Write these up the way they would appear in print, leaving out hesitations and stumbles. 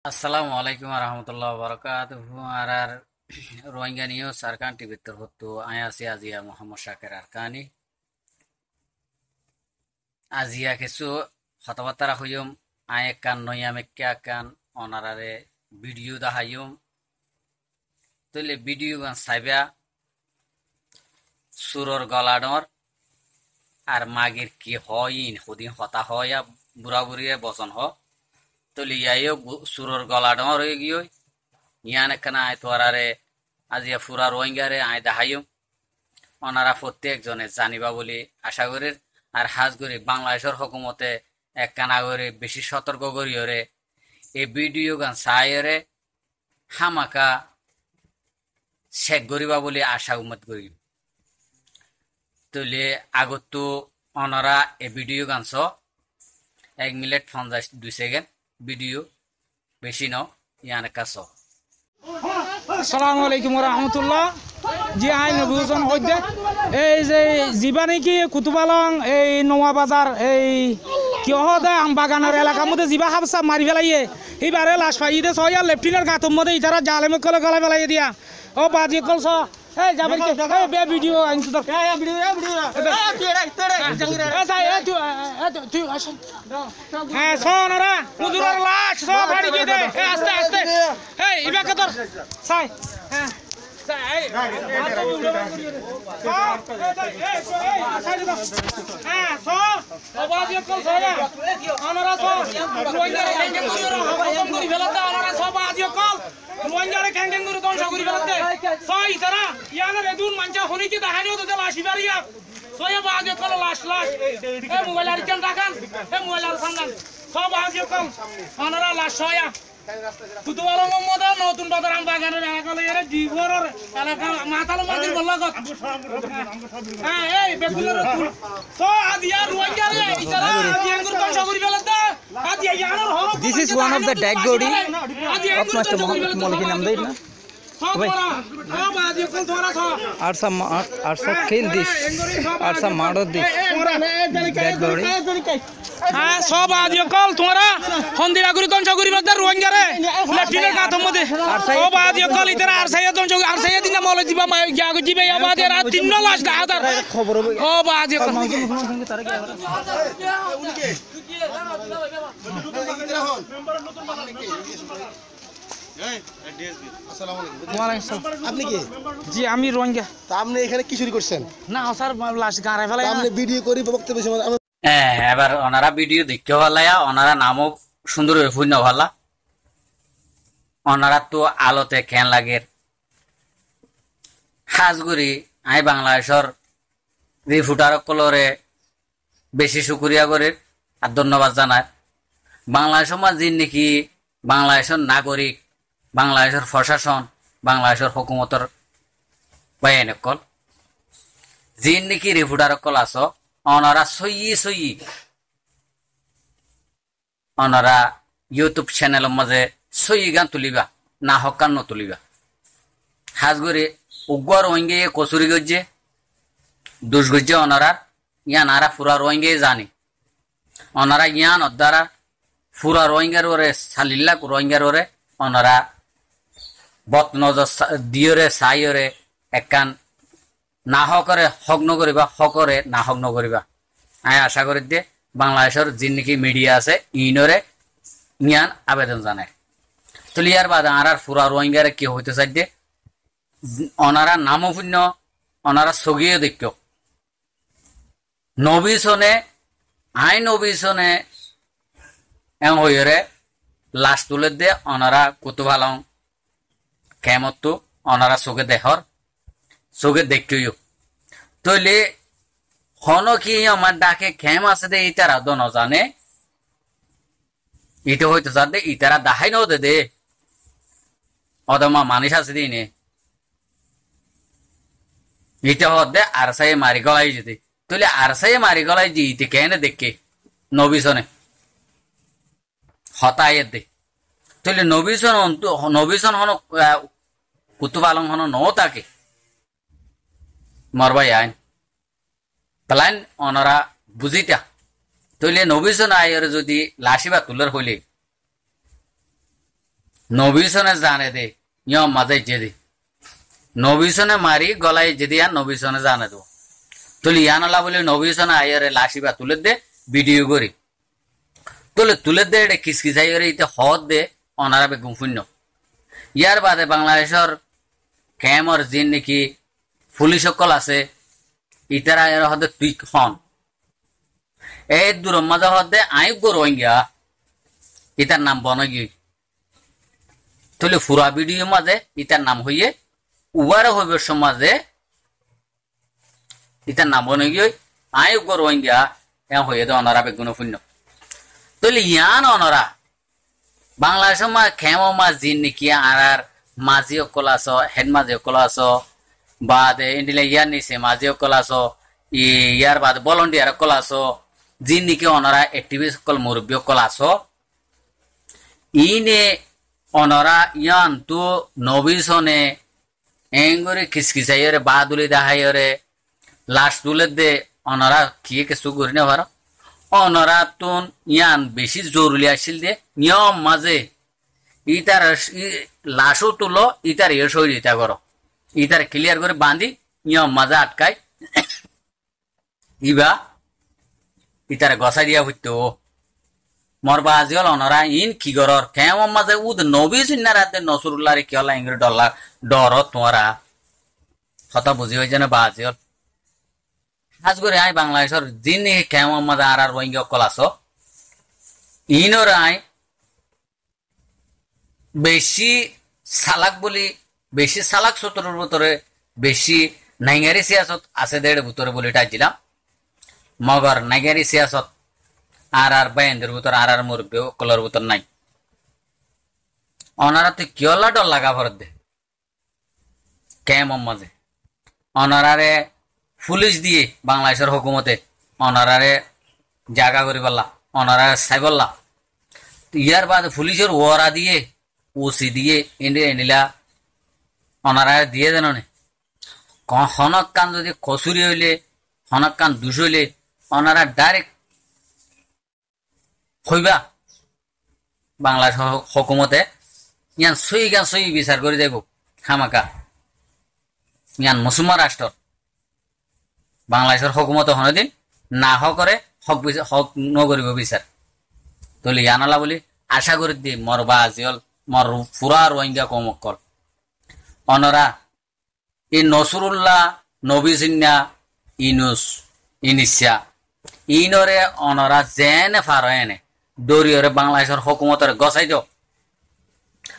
আসসালামু আলাইকুম রহমতুল্লাহ বরকাত আর রোহিঙ্গা নিউজ আরকান টিভির তরফ আয়াসি আজিয়া মোহাম্মদ শাকের আরকানি আজিয়া কিছু কথাবার্তা হইম আয় কান নয়াম একা কান অনারারে ভিডিও দেখাইম তইলে ভিডিও গান সাইবা সুরর গলাডর আর মাগির কি হইন হদিন হতা হয়া বুড়া বুড়িয়ে বচন হ তইলে ইয়াইও সুরর গলাডর হয়ে গিয়ে ইয়ান একখানা আয় তোরারে আজিয়া ফুরা রোহিঙ্গারে আয় দেখাইম ওনারা প্রত্যেকজনে জানিবা বলে আশা করি আর হাজ করি বাংলাদেশের হকুমতে একখানা করে বেশি সতর্ক করিওরে এই ভিডিও গান চাইরে হামাকা শেখ করিবা বলে আশা উম্মত করি তইলে আগত তো ওনারা এই ভিডিও গান 1 মিনিট 52 সেকেন্ড ভিডিও বেশি ন ইয়ান কাছ আসসালামু আলাইকুম রহমতুল্লাহ জি আই নবীজন হইতে এই যে জিবা নাকি কুতুবালং এই নোয়া বাজার এই কিয় দে আম বাগানের এলাকার মধ্যে জিবা হাবসা মারি ফেলাইয়ে এইবারে লাশ পাইতে ছয়া লেফটিনের গাতর মধ্যে ইতারা জালেমে কলে গলা ফেলাই দিয়া ও বাজি কল এই যাবেন কে এই বে ভিডিও আইনছু তো এই ভিডিও তুই আসো হ্যাঁ সোনরা হুজুরের লাশ সব ফাড়ি দিয়ে দে আস্তে আস্তে এই ইবাকে তোর সাই হ্যাঁ নতুন বাজার আম বাগানের এলাকা ডিভোরের এলাকা মাতাল মাদির বল্লাগত হ্যাঁ এই বেগুনের ফুল সো আজিয়া রোহিঙ্গারে ইতারা আজি আঙ্গুর কংস করি ফেলতে আজি ইয়ানোর হরো This is one of the dead body of Master Mohammed Namdeed. Are some kill this, are some murder this dead body. হ্যাঁ সব আজি কল তোমরা হন্দিরা করি কংস করি ফেলতে রোহিঙ্গারে লেফটিনের গাতর মধ্যে সব আজি কল ইতারা আর সাইয়া দঞ্জ আর সাইয়া দিনা মলে দিবা গিয়া জিবে আবাদে রাত তিন লাশ হাজার খবর ও বাজি কল আপনি কি জি আমি রোহিঙ্গা তা আপনি এখানে কি চুরি করছেন? না স্যার লাশ গাড়াই ফেলাই আপনি ভিডিও করি বক্তব্য সময় এবার ওনারা ভিডিও দেখতে ভালাইয়া ওনারা নামও সুন্দর শূন্য ভালা ওনারা তো আলোতে খেন লাগের হাজগুড়ি আই বাংলাদেশের রিফুটার কলরে বেশি শুক্রিয়া করে আর ধন্যবাদ জানায় বাংলাদেশের মাঝে নাকি বাংলাদেশের নাগরিক বাংলাদেশের প্রশাসন বাংলাদেশের হুকুমতর বাইন কল যিন নাকি রিফুটার কল আস ওনারা সই ওনারা ইউটিউব চ্যানেলের মাঝে সই গান তুলিবা না হকান তুলিবা হাজগুড়ি উগ্র রোহিঙ্গে কচুরি গজ্জে দুষ গজ্জে ওনারা ইয়ান আরা ফুরা রোহিঙ্গে জানি ওনারা ইয়ান অদ্দারা ফুরা রোহিঙ্গার ওরে সালিল্লাক রোহিঙ্গার ওরে ওনারা বত নজর দিয়রে সাইরে একান না হকরে হক নকরিবা হকরে না হক নকরিবা আমি আশা করি দিয়ে বাংলাদেশের যে নাকি মিডিয়া আছে ইনরে ইয়ান আবেদন জানায় তো ইয়ার বাদ আর ফুরা রোহিঙ্গারে কি হইতে চাই দিয়ে ওনারা নামও শূন্য ওনারা সগিয়ে দেখ নবীসনে নবীসনে এম হইরে লাশ তুলে দিয়ে ওনারা কুতুবালং কেমত ওনারা চোখে দেহর চোখে দেখিও তইলে হন কি আমার ডাকে খেম আছে দে ইতারা তো নজানে ইতে হইতে চার দে ইতারা দাহাই নদে দে অদমা মানিস আছে দিনে ইতে হদ দে আর সাই মারি গলাই যেতে তইলে আর সাই মারি গলাই যে ইতে কেনে দেখে নবীসনে হতায়ের দে তইলে নবীসন হন কুতুবালং হন ন তাকে মরবাই আইন প্লান ওনারা বুঝিতা তইলে নবীজন আয়ের যদি লাশিবা তুলার হইলে নবীসনে জানে দে নিয়ম মাঝে যেদি নবীসনে মারি গলায় যেদি আর নবীসনে জানে দেবো তুলি ইয়ানলা বলে নবীসনে আয়ারে লাশিবা তুলে দে ভিডিও করি তুলে দে এটা কিসকিসাই করে ইতে হদ দে অনারা বেগুম শূন্য ইয়ার বাদে বাংলাদেশের ক্যামর জিন নাকি পুলিশ সকল আছে ইতারা এর হদে তুই হন এই দূর মাঝে হদে আই গরোইঙ্গা ইতার নাম বনগি তুলে ফুরা ভিডিও মাঝে ইতার নাম হইয়ে উবারে হইবে সমাজে ইতার নাম বনগি আই গরোইঙ্গা এ হইয়ে দে অনারা বেগুন শূন্য তুলে ইয়ান অনরা বাংলাদেশের মা খেমো মা জিন নাকি আর মাঝি অকল আছো হেড মাঝি অকল আছো বাদে ইন্ডিলে ইয়ার নিছে মাঝি অকল আছো ইয়ার বাদ ভলান্টিয়ার অকল আছো জিন নাকি অনরা এক্টিভিস্ট অকল মুরব্বী অকল আছো ইনে অনরা ইয়ান তো নবীসনে এঙ্গরে কিসকিসাইরে বাদুলি দাহাইরে লাশ তুলে দে অনরা কি কিছু করি না ভার অনরা তুন ইয়ান বেশি জরুরি আসিল দে নিয়ম মাঝে ইতার লাশও তুলো ইতার এ শরীর ইতা করো ইতার ক্লিয়ার করে বাঁধি নিয়ম মাঝে আটকায় ইবা ইতার গসাই দিয়া হইতো মরবা আজিল অনরা ইন কি গরর কেমন মাঝে উদ নবী চিন্না রাতে নসরুল্লাহ কি হলা ইংরে ডর তোরা কথা বুঝি হয়ে জানে বা আজিল হাজ করে আই বাংলাদেশের জিন কেমন মাঝে আর রোহিঙ্গা অকল আছো ইনর আই বেশি সালাক বলি বেশি সালাক সতরের ভিতরে বেশি নাইগারি সিয়াসত আছে দেড় ভিতরে বলে টাইছিলাম মগর নাইগারি সিয়াসত আর বাইন্দের ভিতর আর মুরব্বী কলর ভিতর নাই অনারা তো কিয়লা ডর লাগা ভর দে কেমন মাঝে অনারারে পুলিশ দিয়ে বাংলাদেশের হুকুমতে অনারারে জাগা করি পারলা অনারারে চাই পারলা ইয়ার বাদ পুলিশের ওরা দিয়ে ওসি দিয়ে এনিলা অনারারে দিয়ে দেন হনক কান যদি কসুরি হইলে হনক কান দুষ হইলে অনারা ডাইরেক্ট হইবা বাংলাদেশ হুকুমতে ইয়ান সই বিচার করে যাইব হামাকা ইয়ান মুসলমান রাষ্ট্র বাংলাদেশের হুকুমতে হনদিন না করে হক নগরিব বিচার তলি ইয়ানালা বলি আশা করি দি মরবা আজিল মর পুরা রোহিঙ্গা কমকল অনরা এই নসরুল্লাহ নবী সিন্না ইনুস ইনিসা ইনরে অনরা জেনে ফারয়েনে দরিয়রে বাংলাদেশের হুকুমতের গছাই দিও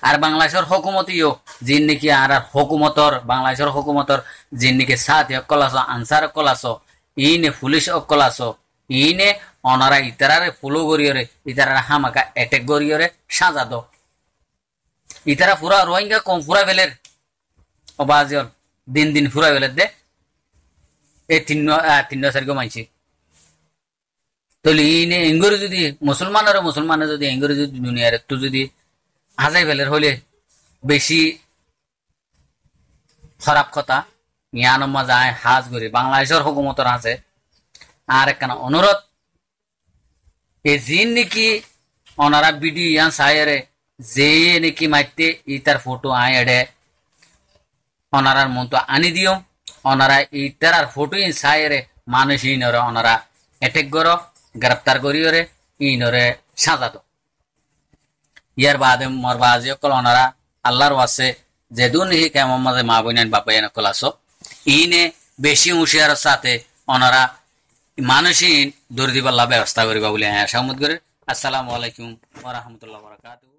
আর বাংলাদেশের হুকুমতিও যিন নাকি আর হুকুমতর বাংলাদেশের হুকুমতর যিন নাকি সাথী অকল আছো আনসার অকল আছো ইনে পুলিশ অকল আছো ইনে অনারা ইতারারে ফুলো গরিয়রে ইতারা হামাকা এটেক গরিয়রে সাজা দো ইতারা পুরা রোহিঙ্গা কম পুরা ফেলের অবাজিয়ল দিন পুরা ফেলের দে এই তিন সারিকে মানছি তলি ইনে এঙ্গরে যদি মুসলমানের যদি এঙ্গরে যদি দুনিয়ার একটু যদি হাজাই ফেলের হলে বেশি খারাপ কথা জ্ঞান যায় হাজ করে বাংলাদেশের হুকুমতর আছে আর একখানা অনুরোধ এ জিন নাকি ওনারা ভিডিও ইয়ান সাইরে যে নাকি মাইতে ইতার ফটো আয় এডে ওনারার মন তো আনি দিও ওনারা ইতার ফটো ইন সাইরে মানুষ ইনরে ওনারা অ্যাটেক করো গ্রেপ্তার করিওরে ইনরে সাজা দো ইয়ার বাদে মরবা আজি অকল ওনারা আল্লাহর ওয়াসে যেদুন হি কেমন মাঝে মা বইনান বাবা এন অকল আসো ইনে বেশি হুঁশিয়ার সাথে ওনারা মানুষই দৌড় দিবার ব্যবস্থা করিবা বলে আশা করে আসসালামু আলাইকুম ওয়া রাহমাতুল্লাহি ওয়া বারাকাতুহু।